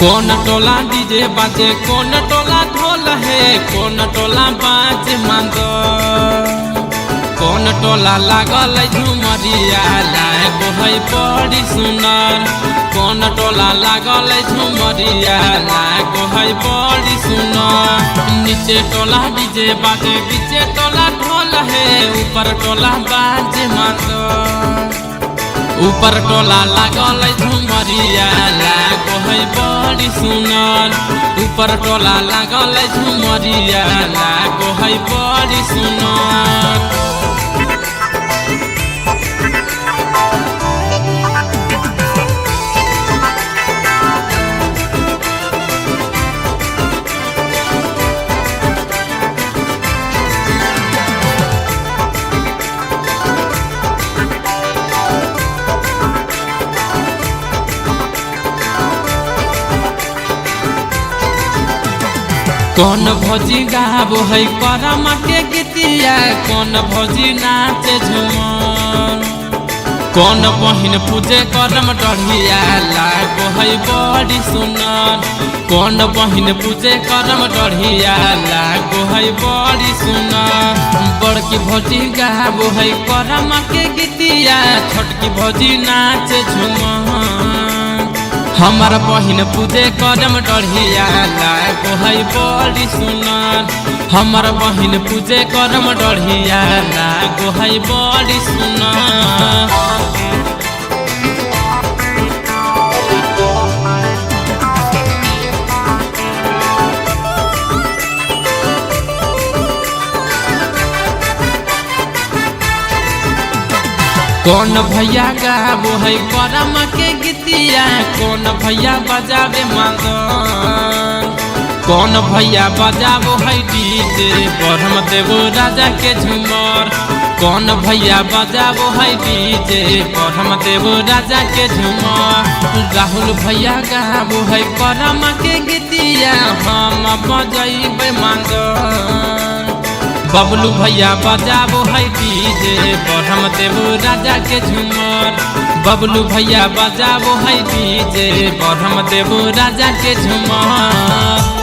कौन टोला डीजे बाजे कौन टोला ढोल है कौन टोला बाजे मांगो कौन टोला लागल झुमरिया लागो है बड़ी सुनर कौन टोला लागल झुमरिया लागो है बड़ी सुनर नीचे टोला डीजे बाजे पीछे टोला ढोल है ऊपर टोला बाजे मांगो ऊपर टोला लागल झुमरिया लागो है बड़ी सुनर ऊपर टोला लागल झुमरिया लागो है बड़ी सुनर। कौन भौजी गाबो है करम के गीतिया कौन भौजी नाचे झूमर कौन बहिन पूजे करम डढ़िया लागो है बड़ी सुनर कौन बहिन पूजे करम डढ़िया लागो है बड़ी सुनर बड़की भौजी गाबो है करम के गीतिया छोटकी भौजी नाचे झूमर हमार बहिन पूजे करम डढ़िया लागो है बड़ी सुनर हमार बहिन पूजे करम डढ़िया लागो है बड़ी सुनर। कौन भैया गाबो है करम के गीतिया कौन भैया बजावे मांगन कौन भैया बजाबो है डीजे ब्रह्म देव राजा के झूमर कौन भैया बजाबो है डीजे ब्रह्म देव राजा के झूमर राहुल भैया गाबो है करम के गीतिया हम बजैबे मांगन बबलू भैया बजाबो है डीजे ब्रह्म देव राजा के झूमर बबलू भैया बजाबो है डीजे ब्रह्म देव राजा के झूमर।